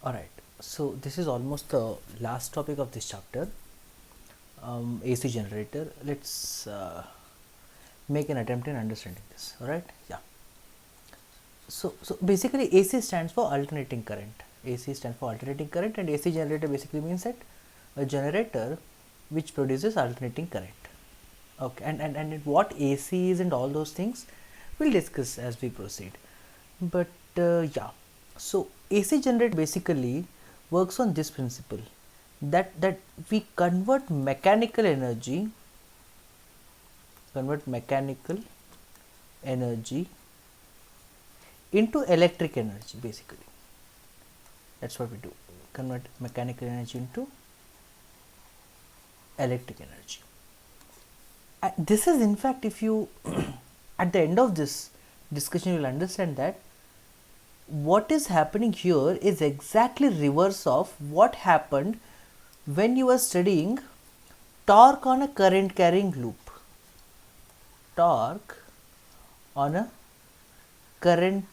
Alright, so this is almost the last topic of this chapter, AC generator. Let's make an attempt in understanding this. Alright, yeah. So basically AC stands for alternating current. AC stands for alternating current, and AC generator basically means that a generator which produces alternating current. Okay, and what AC is and all those things we'll discuss as we proceed. But yeah, so AC generator basically works on this principle that we convert mechanical energy into electric energy. Basically, that's what we do. Convert mechanical energy into electric energy. This is, in fact, if you at the end of this discussion, you will understand that what is happening here is exactly reverse of what happened when you were studying torque on a current carrying loop. Torque on a current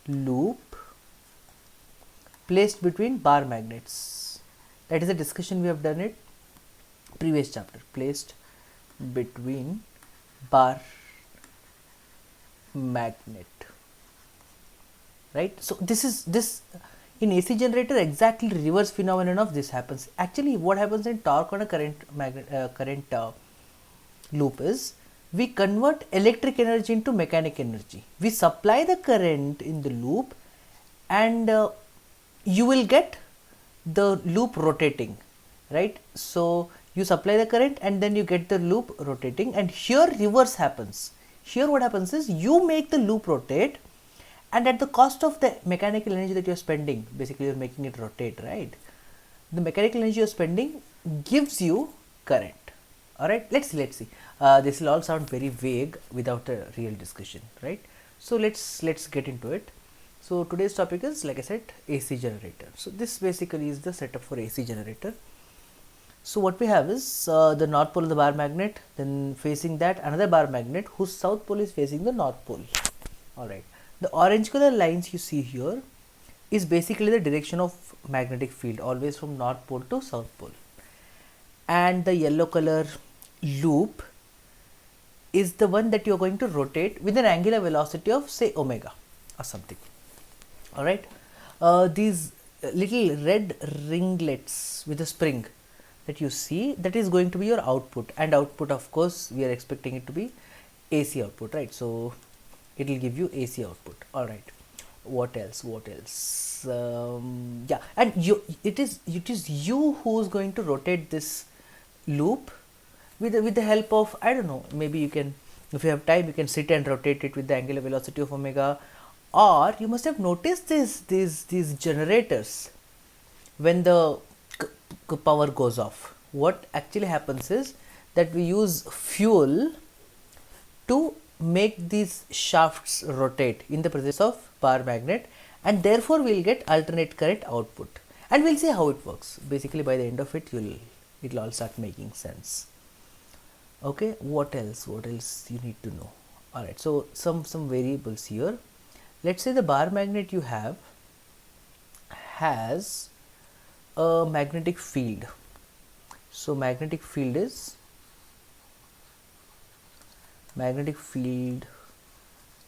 loop placed between bar magnets. That is a discussion we have done it previous chapter. Placed between bar magnet, right? So this in AC generator exactly reverse phenomenon of this happens. Actually, what happens in torque on a current loop is we convert electric energy into mechanical energy. We supply the current in the loop, and you will get the loop rotating, right? So you supply the current and then you get the loop rotating, and here reverse happens. Here what happens is you make the loop rotate, and at the cost of the mechanical energy that you are spending, basically you are making it rotate, right? The mechanical energy you are spending gives you current. Alright, let's see. This will all sound very vague without a real discussion, right? So let's get into it. So today's topic is, like I said, AC generator. So this basically is the setup for AC generator. So what we have is the north pole of the bar magnet, then facing that another bar magnet whose south pole is facing the north pole. Alright, the orange color lines you see here is basically the direction of magnetic field, always from north pole to south pole, and the yellow color loop is the one that you are going to rotate with an angular velocity of, say, omega or something. Alright, these little red ringlets with a spring that you see, that is going to be your output, and output, of course, we are expecting it to be AC output, right? So it will give you AC output. Alright, what else? Yeah, and it is you who is going to rotate this loop with the help of, I don't know, maybe you can, if you have time, you can sit and rotate it with the angular velocity of omega. Or you must have noticed these generators, when the power goes off, what actually happens is that we use fuel to make these shafts rotate in the presence of bar magnet, and therefore we will get alternate current output, and we will see how it works. Basically, by the end of it, it will all start making sense. Okay, what else you need to know? Alright, so some variables here. Let's say the bar magnet you have has a magnetic field. So magnetic field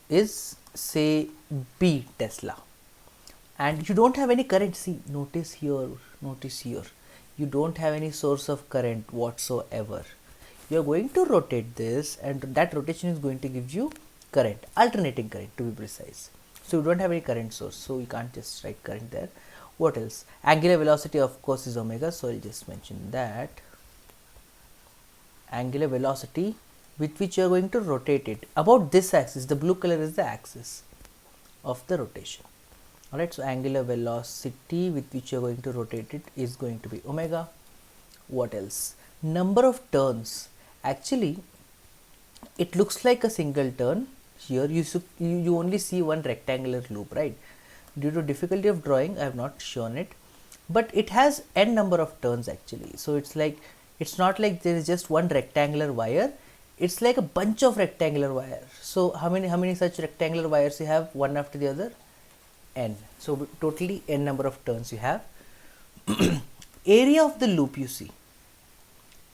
is say B Tesla, and you don't have any current. See, notice here, you don't have any source of current whatsoever. You are going to rotate this, and that rotation is going to give you current, alternating current to be precise. So you don't have any current source, so you can't just write current there. What else? Angular velocity, of course, is omega, so I'll just mention that. Angular velocity with which you are going to rotate it about this axis, the blue color is the axis of the rotation. Alright, so angular velocity with which you are going to rotate it is going to be omega. What else? Number of turns. Actually, it looks like a single turn. Here you only see one rectangular loop, right? Due to difficulty of drawing, I have not shown it, but it has n number of turns actually. So it's not like there is just one rectangular wire, it's like a bunch of rectangular wire. So how many such rectangular wires you have, one after the other? n. So totally n number of turns you have. Area of the loop, you see,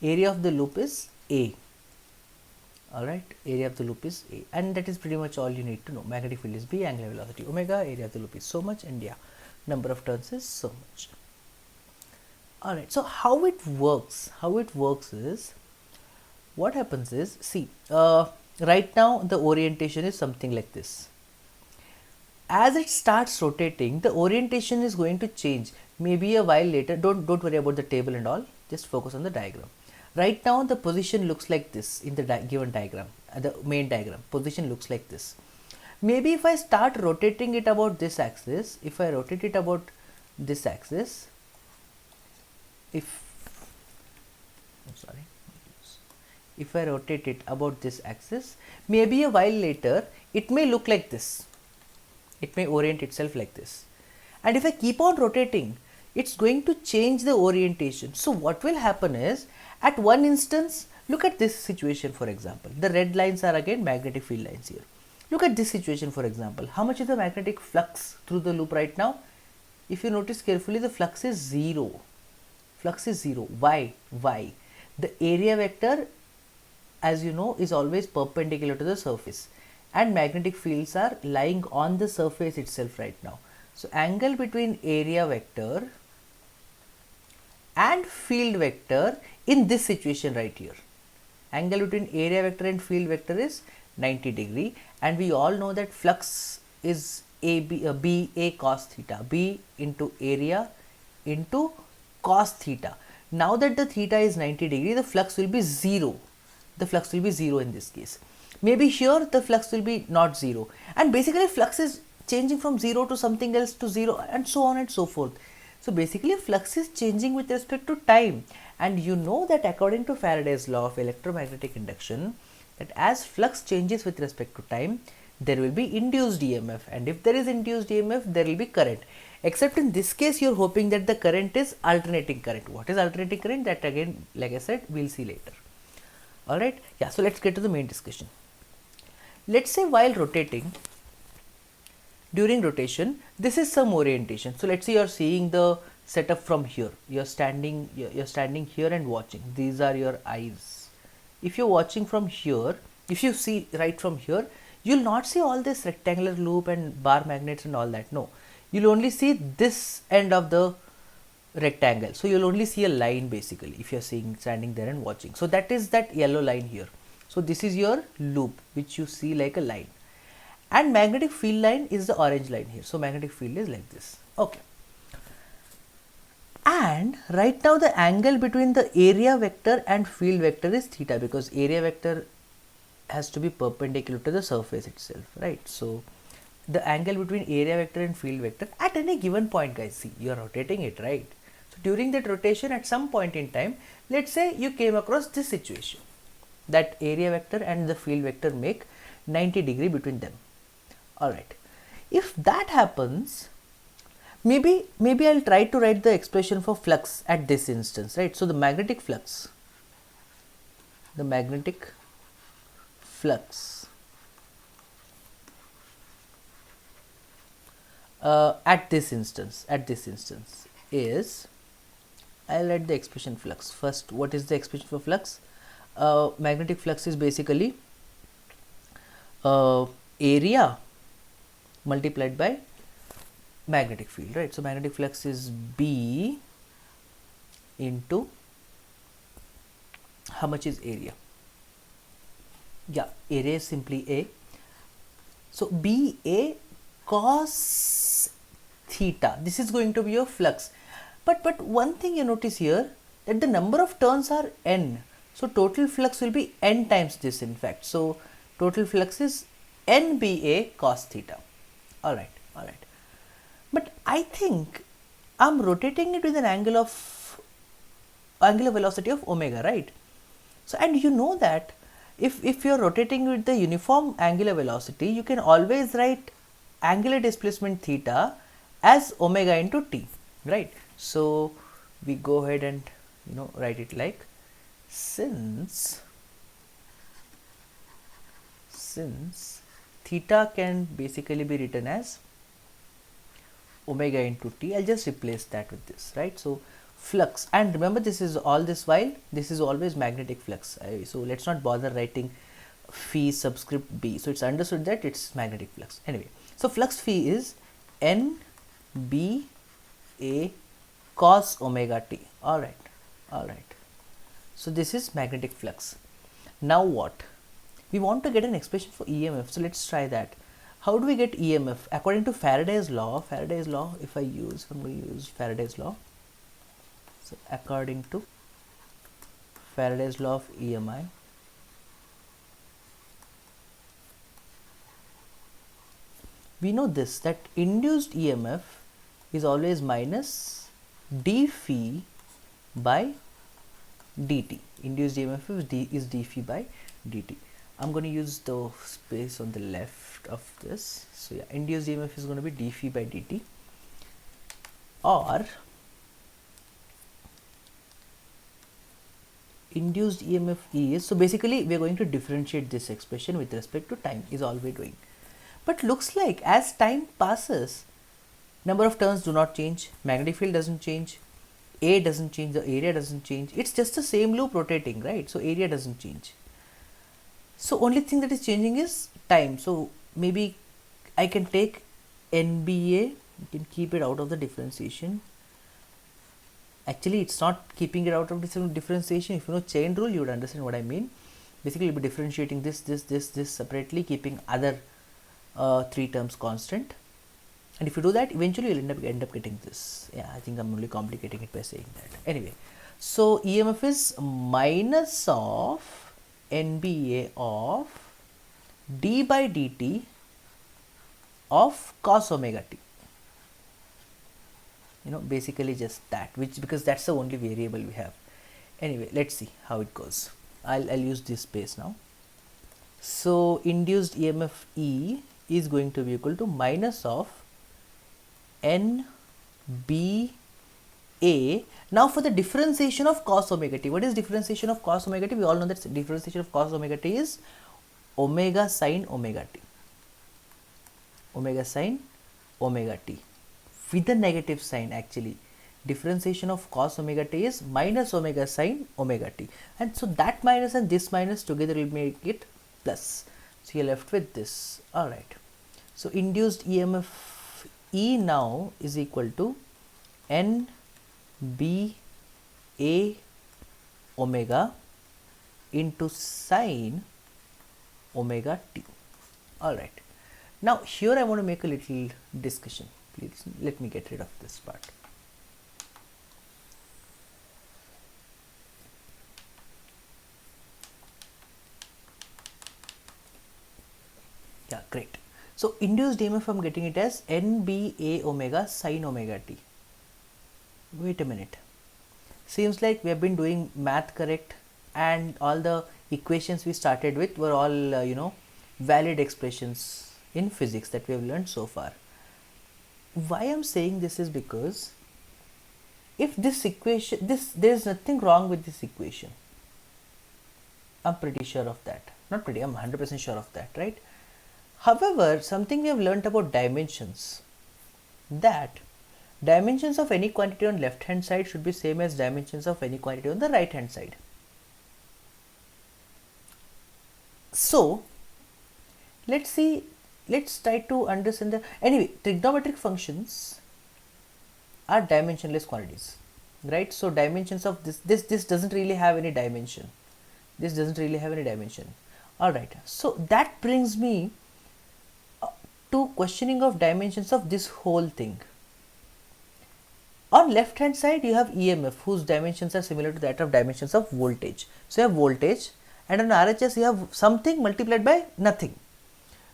area of the loop is A. Alright, area of the loop is A, and that is pretty much all you need to know. Magnetic field is B, angular velocity omega, area of the loop is so much, and yeah, number of turns is so much. Alright, so how it works? How it works is, what happens is, see, right now the orientation is something like this. As it starts rotating, the orientation is going to change. Maybe a while later, don't worry about the table and all, just focus on the diagram. Right now the position looks like this in the given diagram, the main diagram, position looks like this. Maybe if I start rotating it about this axis, if I rotate it about this axis, if I rotate it about this axis, maybe a while later it may look like this, it may orient itself like this, and if I keep on rotating, it's going to change the orientation. So what will happen is, at one instance, look at this situation for example, the red lines are again magnetic field lines here. Look at this situation for example, how much is the magnetic flux through the loop right now? If you notice carefully, the flux is 0. Flux is 0. Why? The area vector, as you know, is always perpendicular to the surface, and magnetic fields are lying on the surface itself right now. So angle between area vector and field vector in this situation right here, angle between area vector and field vector is 90 degree, and we all know that flux is B A cos theta, B into area into cos theta. Now that the theta is 90 degree, the flux will be 0. The flux will be 0 in this case. Maybe here the flux will be not 0, and basically flux is changing from 0 to something else to 0, and so on and so forth. So basically flux is changing with respect to time, and you know that according to Faraday's law of electromagnetic induction, that as flux changes with respect to time, there will be induced EMF, and if there is induced EMF, there will be current. Except in this case, you are hoping that the current is alternating current. What is alternating current? That again, like I said, we'll see later. Alright, yeah, so let's get to the main discussion. Let's say while rotating, during rotation, this is some orientation. So let's say you are seeing the setup from here. You're standing here and watching. These are your eyes. If you're watching from here, if you see right from here, you'll not see all this rectangular loop and bar magnets and all that. No, you'll only see this end of the rectangle. So you'll only see a line basically if you're standing there and watching. So that is that yellow line here. So this is your loop which you see like a line, and magnetic field line is the orange line here. So magnetic field is like this. Okay. And right now the angle between the area vector and field vector is theta, because area vector has to be perpendicular to the surface itself, right? So the angle between area vector and field vector at any given point, guys, see, you are rotating it, right? So during that rotation, at some point in time, let's say you came across this situation, that area vector and the field vector make 90 degree between them. Alright, if that happens, maybe I'll try to write the expression for flux at this instance, right? So the magnetic flux at this instance is, I'll write the expression flux first. What is the expression for flux? Magnetic flux is basically area multiplied by magnetic field, right? So magnetic flux is B into, how much is area? Yeah, area is simply A. So B A cos theta, this is going to be your flux. But one thing you notice here, that the number of turns are n. So total flux will be n times this, in fact. So total flux is NBA cos theta. Alright. But I think I'm rotating it with an angular velocity of omega, right? So, and you know that if you're rotating with the uniform angular velocity, you can always write angular displacement theta as omega into t, right? So we go ahead and write it like, since theta can basically be written as omega into t. I'll just replace that with this, right? So flux, and remember this is all this while this is always magnetic flux. So let's not bother writing phi subscript b. So it's understood that it's magnetic flux. Anyway, so flux phi is n b a cos omega t. All right, all right. So this is magnetic flux. Now what? We want to get an expression for EMF. So let's try that. How do we get EMF? According to Faraday's law, if I'm going to use Faraday's law. So according to Faraday's law of EMI, we know this, that induced EMF is always minus d phi by dt. Induced EMF is d phi by dt. I'm going to use the space on the left of this. So yeah, induced EMF is going to be d phi by dt, or induced EMF is, so basically we are going to differentiate this expression with respect to time, is all we are doing. But looks like as time passes, number of turns do not change, magnetic field doesn't change, A doesn't change, the area doesn't change, it's just the same loop rotating, right? So area doesn't change. So only thing that is changing is time. So maybe I can take NBA, you can keep it out of the differentiation. Actually, it's not keeping it out of differentiation. If you know chain rule, you would understand what I mean. Basically, you'll be differentiating this separately, keeping other 3 terms constant. And if you do that, eventually you'll end up getting this. Yeah, I think I'm only complicating it by saying that. Anyway, so EMF is minus of NBA of d by dt of cos omega t. You know, basically just that, because that's the only variable we have. Anyway, let's see how it goes. I'll use this space now. So induced EMF E is going to be equal to minus of n b a. Now for the differentiation of cos omega t, what is differentiation of cos omega t? We all know that differentiation of cos omega t is omega sine omega t, omega sine omega t with the negative sign. Actually, differentiation of cos omega t is minus omega sine omega t, and so that minus and this minus together will make it plus. So you're left with this. All right. So induced EMF E now is equal to n b a omega into sine omega t. All right. Now here I want to make a little discussion. Please let me get rid of this part. Yeah, great. So induced EMF, I'm getting it as NBA omega sine omega t. Wait a minute. Seems like we have been doing math correct, and all the equations we started with were all valid expressions in physics that we have learned so far. Why I'm saying this is because if this equation, there's nothing wrong with this equation. I'm pretty sure of that. Not pretty, I'm 100% sure of that, right? However, something we have learnt about dimensions, that dimensions of any quantity on left hand side should be same as dimensions of any quantity on the right hand side. So let's try to understand anyway, trigonometric functions are dimensionless quantities, right? So dimensions of this doesn't really have any dimension. This doesn't really have any dimension. All right. So that brings me to questioning of dimensions of this whole thing. On left hand side you have EMF whose dimensions are similar to that of dimensions of voltage. So you have voltage, and on RHS you have something multiplied by nothing.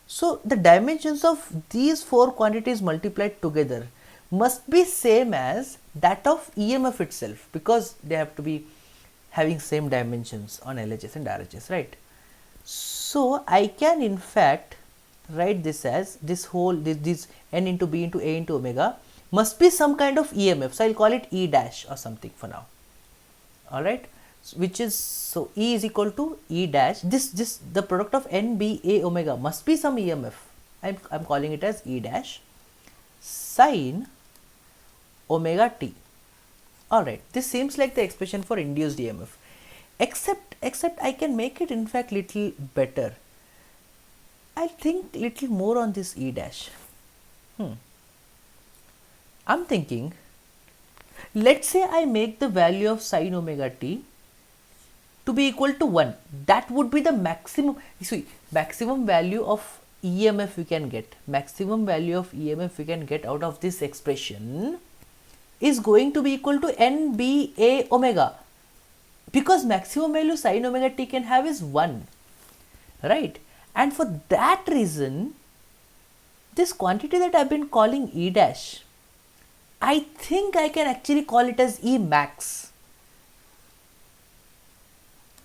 So the dimensions of these 4 quantities multiplied together must be same as that of EMF itself, because they have to be having same dimensions on LHS and RHS, right? So I can in fact write this as this n into b into a into omega must be some kind of EMF. So I'll call it E dash or something for now. All right, which is, so E is equal to E dash. This the product of n b a omega must be some EMF. I'm calling it as E dash sine omega t. Alright, this seems like the expression for induced EMF. Except I can make it in fact little better. I'll think little more on this E dash. I'm thinking, let's say I make the value of sine omega t to be equal to 1. That would be the maximum. See, maximum value of EMF we can get. Maximum value of EMF we can get out of this expression is going to be equal to NBA omega, because maximum value sine omega t can have is 1, right? And for that reason, this quantity that I've been calling E dash, I think I can actually call it as E max.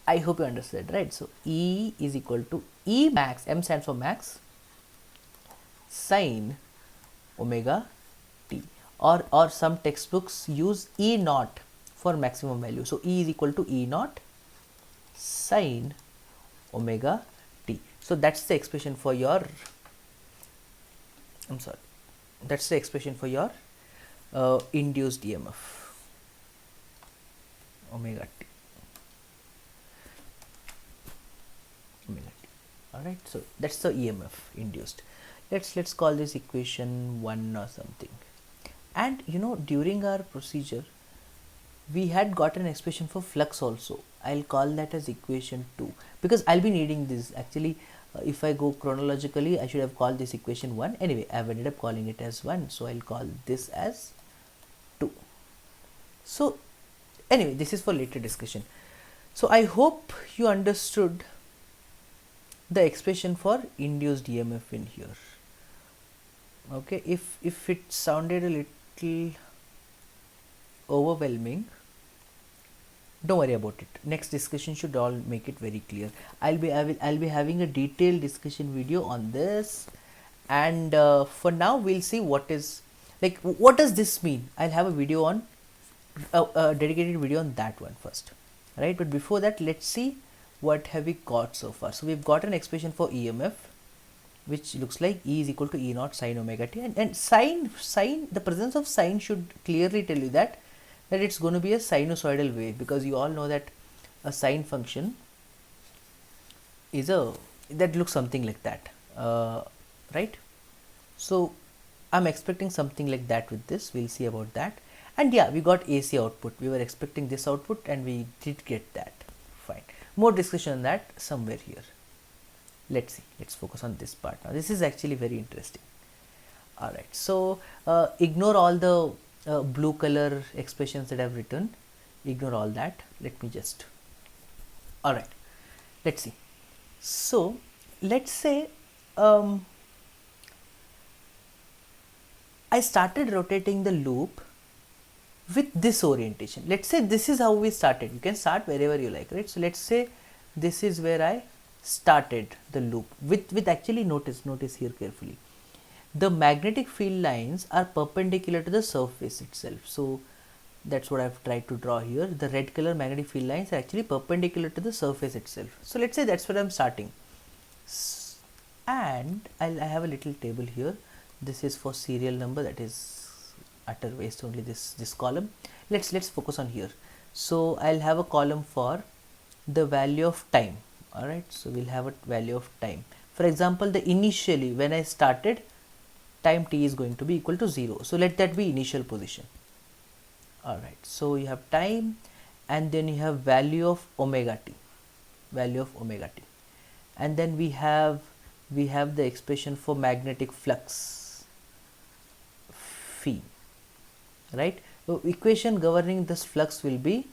I hope you understood, right? So E is equal to E max, M stands for max, sine omega t, or some textbooks use E naught for maximum value. So E is equal to E naught sine omega t. So that's the expression for your, that's the expression for your induced EMF, omega t. Alright, so that's the EMF induced. Let's call this equation 1 or something. And you know, during our procedure we had got an expression for flux also. I'll call that as equation 2, because I'll be needing this actually. If I go chronologically, I should have called this equation 1. Anyway, I've ended up calling it as 1, so I'll call this as 2. So anyway, this is for later discussion. So I hope you understood the expression for induced EMF in here. Okay, if it sounded a little overwhelming, don't worry about it. Next discussion should all make it very clear. I'll be having a detailed discussion video on this, and for now we'll see what does this mean. I'll have a video on a dedicated video on that one first, right? But before that, let's see what have we got so far. So we've got an expression for EMF, which looks like E is equal to E naught sine omega t, and sine, the presence of sine should clearly tell you that it's going to be a sinusoidal wave, because you all know that a sine function is that looks something like that, right? So I'm expecting something like that with this. We'll see about that. And yeah, we got AC output. We were expecting this output and we did get that. Fine. More discussion on that somewhere here. Let's see. Let's focus on this part now. This is actually very interesting. Alright, so ignore all the blue color expressions that I've written. Ignore all that. Let me just. Alright, let's see. So let's say I started rotating the loop with this orientation. Let's say this is how we started. You can start wherever you like, right? So let's say this is where I started the loop with actually notice here carefully. The magnetic field lines are perpendicular to the surface itself. So that's what I've tried to draw here. The red color magnetic field lines are actually perpendicular to the surface itself. So let's say that's where I'm starting. And I have a little table here. This is for serial number, that is utter waste, only this column. Let's focus on here. So I'll have a column for the value of time. Alright, so we'll have a value of time. For example, the initially when I started, time t is going to be equal to 0. So let that be initial position. Alright, so you have time and then you have value of omega t, and then we have the expression for magnetic flux phi, right? So equation governing this flux will be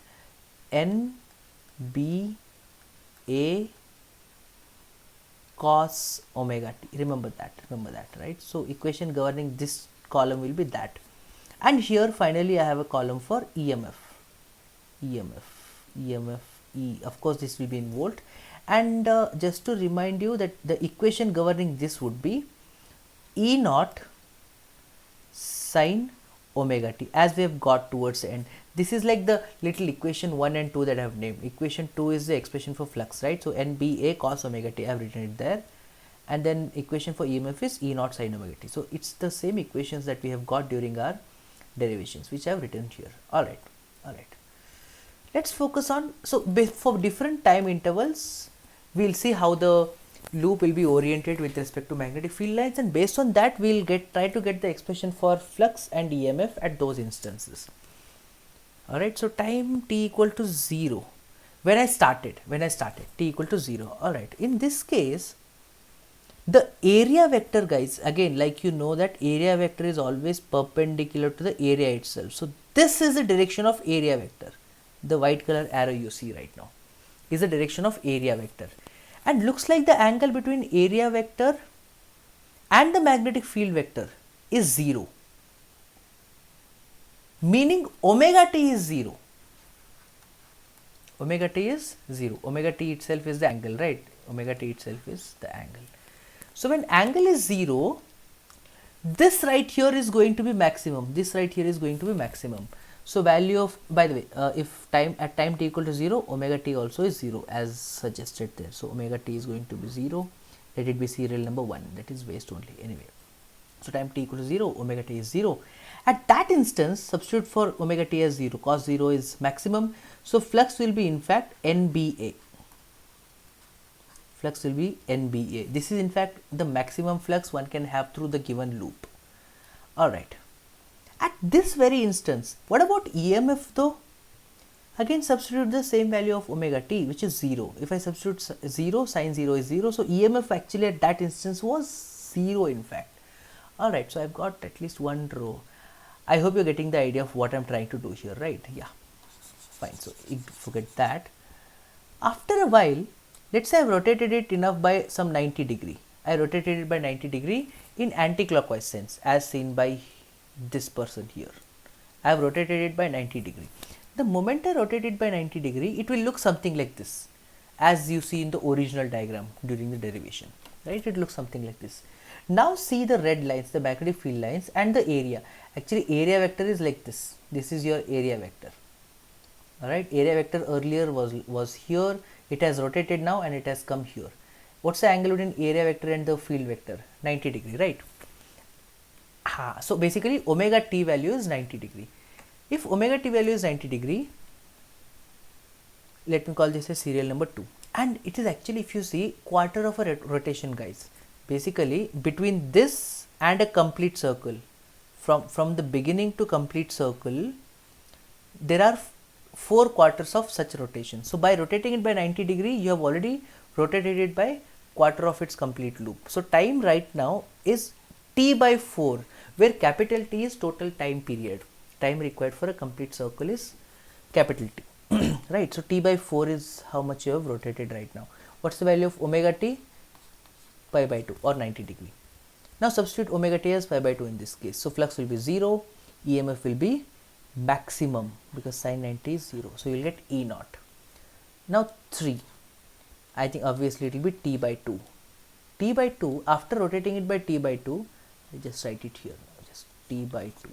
N B A cos omega t. Remember that, right? So equation governing this column will be that. And here finally I have a column for EMF E. Of course this will be in volt. And just to remind you that the equation governing this would be E naught sine omega t, as we have got towards the end. This is like the little equation 1 and 2 that I have named. Equation 2 is the expression for flux, right? So NBA cos omega t, I have written it there. And then equation for EMF is E naught sine omega t. So it's the same equations that we have got during our derivations which I have written here. Alright. Let's focus on, so for different time intervals, we'll see how the loop will be oriented with respect to magnetic field lines, and based on that we'll try to get the expression for flux and EMF at those instances. Alright, so time t equal to 0, when I started t equal to 0. Alright, in this case the area vector, guys, again, like you know that area vector is always perpendicular to the area itself. So this is the direction of area vector. The white color arrow you see right now is the direction of area vector, and looks like the angle between area vector and the magnetic field vector is 0, meaning omega t is 0. Omega t is 0. Omega t itself is the angle, right? Omega t itself is the angle. So when angle is 0, this right here is going to be maximum. This right here is going to be maximum. So value of, by the way, if at time t equal to 0, omega t also is 0 as suggested there. So omega t is going to be 0. Let it be serial number 1. That is waste only anyway. So time t equal to 0, omega t is 0. At that instance, substitute for omega t as 0. Cos 0 is maximum. So flux will be in fact NBA. Flux will be NBA. This is in fact the maximum flux one can have through the given loop. Alright. At this very instance, what about EMF though? Again substitute the same value of omega t, which is 0. If I substitute 0, sin 0 is 0. So EMF actually at that instance was 0 in fact. Alright, so I've got at least one row. I hope you're getting the idea of what I'm trying to do here, right? Yeah, fine. So forget that. After a while, let's say I've rotated it enough by some 90 degree. I rotated it by 90 degree in anti-clockwise sense as seen by this person here. I have rotated it by 90 degree. The moment I rotate it by 90 degree, it will look something like this, as you see in the original diagram during the derivation, right? It looks something like this. Now see the red lines, the magnetic field lines and the area. Actually area vector is like this. This is your area vector. Alright, area vector earlier was here. It has rotated now and it has come here. What's the angle between area vector and the field vector? 90 degree, right? So basically omega t value is 90 degree. If omega t value is 90 degree, let me call this as serial number 2. And it is actually, if you see, quarter of a rotation, guys. Basically between this and a complete circle, from the beginning to complete circle, there are 4 quarters of such rotation. So by rotating it by 90 degree, you have already rotated it by quarter of its complete loop. So time right now is t by 4, where capital T is total time period. Time required for a complete circle is capital T. Right, so t by 4 is how much you have rotated right now. What's the value of omega t? Pi by 2 or 90 degree. Now substitute omega t as pi by 2 in this case. So flux will be 0, EMF will be maximum because sin 90 is 0. So you will get E naught. Now 3. I think obviously it will be t by 2. T by 2, after rotating it by t by 2, I just write it here now, just t by 2.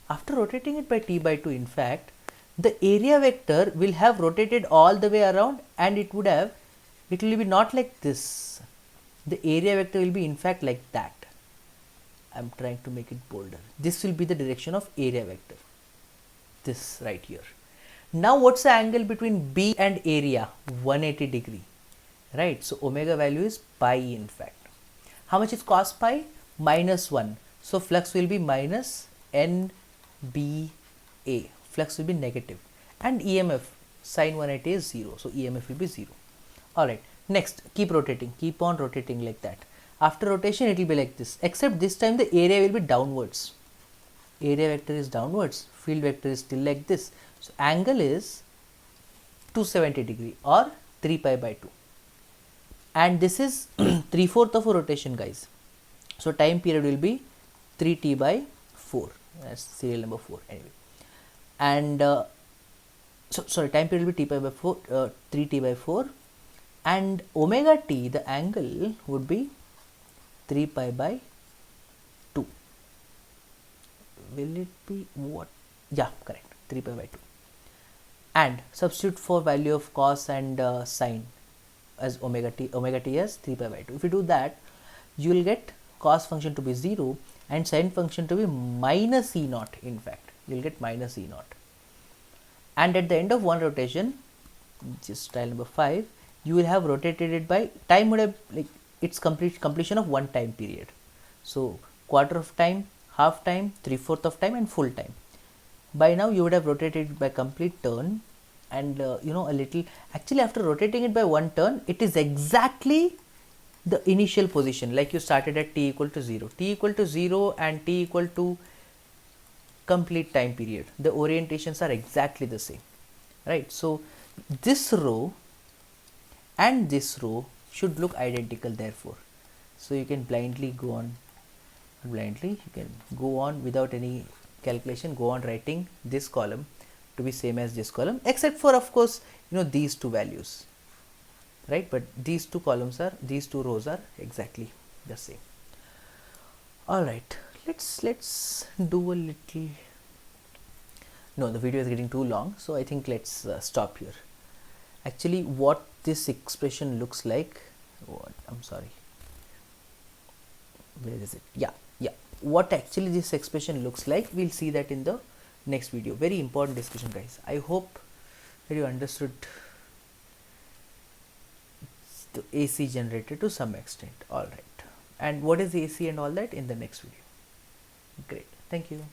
After rotating it by t by 2, in fact, the area vector will have rotated all the way around, and it will be not like this. The area vector will be in fact like that. I'm trying to make it bolder. This will be the direction of area vector. This right here. Now what's the angle between B and area? 180 degree. Right. So omega value is pi in fact. How much is cos pi? Minus 1. So flux will be minus NBA. Flux will be negative. And EMF sin 180 is 0. So EMF will be 0. Alright. Next, keep rotating. Keep on rotating like that. After rotation, it will be like this. Except this time the area will be downwards. Area vector is downwards. Field vector is still like this. So angle is 270 degree or 3 pi by 2. And this is 3/4 of a rotation, guys. So time period will be 3t by 4. That's serial number 4 anyway. And time period will be t pi by 4, 3t by 4. And omega t, the angle would be 3 pi by 2. Will it be what? Yeah, correct. 3 pi by 2. And substitute for value of cos and sine as omega t as 3 pi by 2. If you do that, you will get cos function to be 0 and sine function to be minus E naught in fact. you'll get minus E naught. And at the end of one rotation, just trial number 5, you will have rotated it by time would have like its completion of one time period. So quarter of time, half time, 3/4 of time, and full time. By now you would have rotated it by complete turn, and you know, a little, actually after rotating it by one turn, it is exactly the initial position, like you started at t equal to 0, and t equal to complete time period. The orientations are exactly the same, right? So this row and this row should look identical, therefore. So you can blindly go on, you can go on without any calculation, go on writing this column to be same as this column, except for, of course, you know, these two values, right? But these two rows are exactly the same. All right, let's do a little, no, the video is getting too long, so I think let's stop here. Actually, what this expression looks like, I'm sorry, where is it? Yeah, what actually this expression looks like, we'll see that in the next video. Very important discussion, guys. I hope that you understood the AC generator to some extent. All right, and what is AC and all that in the next video. Great, thank you.